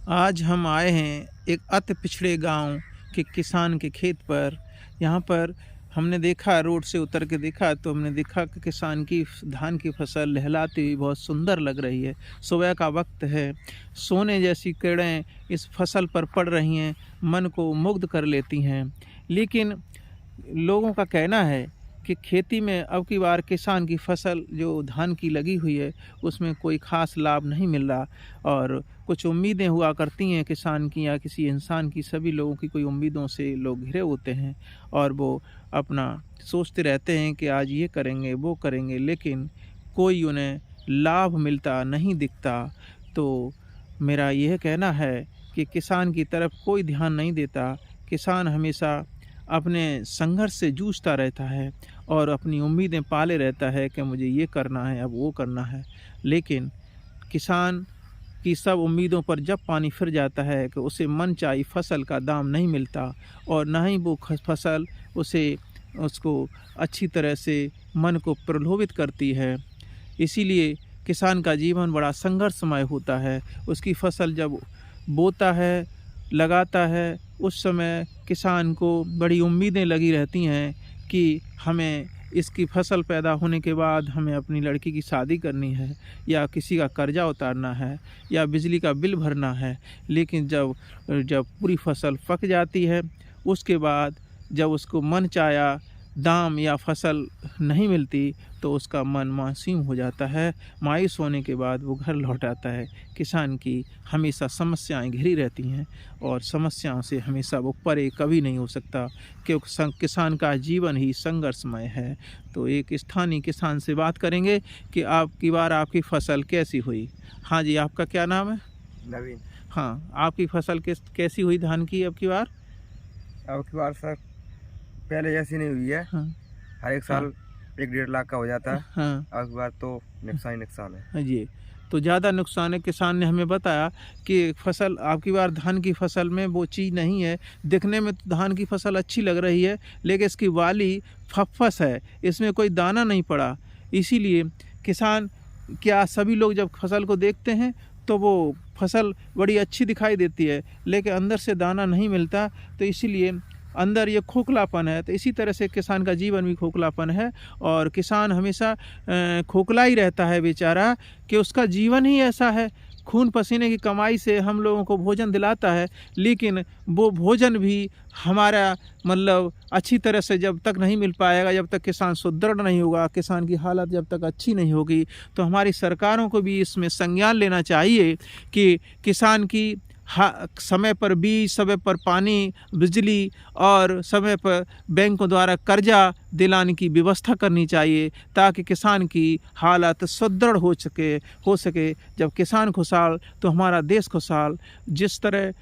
आज हम आए हैं एक अति पिछड़े गांव के किसान के खेत पर। यहाँ पर हमने देखा, रोड से उतर के देखा तो हमने देखा कि किसान की धान की फसल लहलाती हुई बहुत सुंदर लग रही है। सुबह का वक्त है, सोने जैसी किरणें इस फसल पर पड़ रही हैं, मन को मुग्ध कर लेती हैं। लेकिन लोगों का कहना है कि खेती में अब की बार किसान की फसल जो धान की लगी हुई है उसमें कोई ख़ास लाभ नहीं मिल रहा, और कुछ उम्मीदें हुआ करती हैं किसान की या किसी इंसान की। सभी लोगों की कोई उम्मीदों से लोग घिरे होते हैं और वो अपना सोचते रहते हैं कि आज ये करेंगे वो करेंगे, लेकिन कोई उन्हें लाभ मिलता नहीं दिखता। तो मेरा यह कहना है कि किसान की तरफ कोई ध्यान नहीं देता। किसान हमेशा अपने संघर्ष से जूझता रहता है और अपनी उम्मीदें पाले रहता है कि मुझे ये करना है, अब वो करना है। लेकिन किसान की सब उम्मीदों पर जब पानी फिर जाता है कि उसे मनचाही फसल का दाम नहीं मिलता और ना ही वो फसल उसको अच्छी तरह से मन को प्रलोभित करती है। इसीलिए किसान का जीवन बड़ा संघर्षमय होता है। उसकी फसल जब बोता है, लगाता है, उस समय किसान को बड़ी उम्मीदें लगी रहती हैं कि हमें इसकी फसल पैदा होने के बाद हमें अपनी लड़की की शादी करनी है, या किसी का कर्जा उतारना है, या बिजली का बिल भरना है। लेकिन जब जब पूरी फसल पक जाती है, उसके बाद जब उसको मनचाहा दाम या फसल नहीं मिलती तो उसका मन मासूम हो जाता है। मायूस होने के बाद वो घर लौट आता है। किसान की हमेशा समस्याएं घिरी रहती हैं और समस्याओं से हमेशा वो परे कभी नहीं हो सकता, क्योंकि किसान का जीवन ही संघर्षमय है। तो एक स्थानीय किसान से बात करेंगे कि आपकी बार आपकी फसल कैसी हुई। हाँ जी, आपका क्या नाम है? नवीन। हाँ, आपकी फसल कैसी हुई धान की अब की बार? अब की बार सर पहले जैसी नहीं हुई है। हाँ हर एक साल 1-1.5 लाख का हो जाता है। हाँ अब की बार तो नुकसान ही नुकसान है। हाँ जी। तो ज़्यादा नुकसान है। किसान ने हमें बताया कि फसल आपकी बार धान की फसल में वो चीज़ नहीं है। दिखने में तो धान की फसल अच्छी लग रही है, लेकिन इसकी वाली फफ्फस है, इसमें कोई दाना नहीं पड़ा। इसीलिए किसान क्या, सभी लोग जब फसल को देखते हैं तो वो फसल बड़ी अच्छी दिखाई देती है, लेकिन अंदर से दाना नहीं मिलता। तो इसीलिए अंदर ये खोखलापन है। तो इसी तरह से किसान का जीवन भी खोखलापन है, और किसान हमेशा खोखला ही रहता है बेचारा, कि उसका जीवन ही ऐसा है। खून पसीने की कमाई से हम लोगों को भोजन दिलाता है, लेकिन वो भोजन भी हमारा मतलब अच्छी तरह से जब तक नहीं मिल पाएगा, जब तक किसान सुदृढ़ नहीं होगा, किसान की हालत जब तक अच्छी नहीं होगी, तो हमारी सरकारों को भी इसमें संज्ञान लेना चाहिए कि किसान की समय पर बीज, समय पर पानी, बिजली और समय पर बैंकों द्वारा कर्जा दिलाने की व्यवस्था करनी चाहिए, ताकि किसान की हालत सुदृढ़ हो सके। जब किसान खुशहाल तो हमारा देश खुशहाल। जिस तरह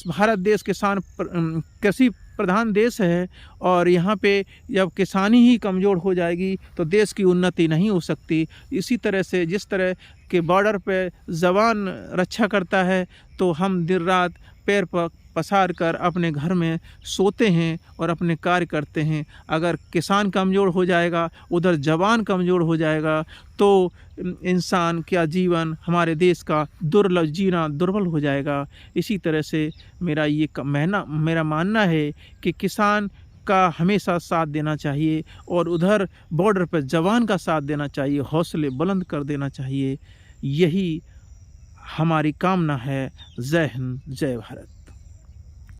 भारत देश कृषि प्रधान देश है, और यहाँ पे जब किसानी ही कमज़ोर हो जाएगी तो देश की उन्नति नहीं हो सकती। इसी तरह से जिस तरह के बॉर्डर पे जवान रक्षा करता है, तो हम दिन रात पैर पसार कर अपने घर में सोते हैं और अपने कार्य करते हैं। अगर किसान कमज़ोर हो जाएगा, उधर जवान कमज़ोर हो जाएगा, तो इंसान क्या जीवन, हमारे देश का जीना दुर्बल हो जाएगा। इसी तरह से मेरा मानना है कि किसान का हमेशा साथ देना चाहिए, और उधर बॉर्डर पर जवान का साथ देना चाहिए, हौसले बुलंद कर देना चाहिए। यही हमारी कामना है। जय हिंद, जय भारत।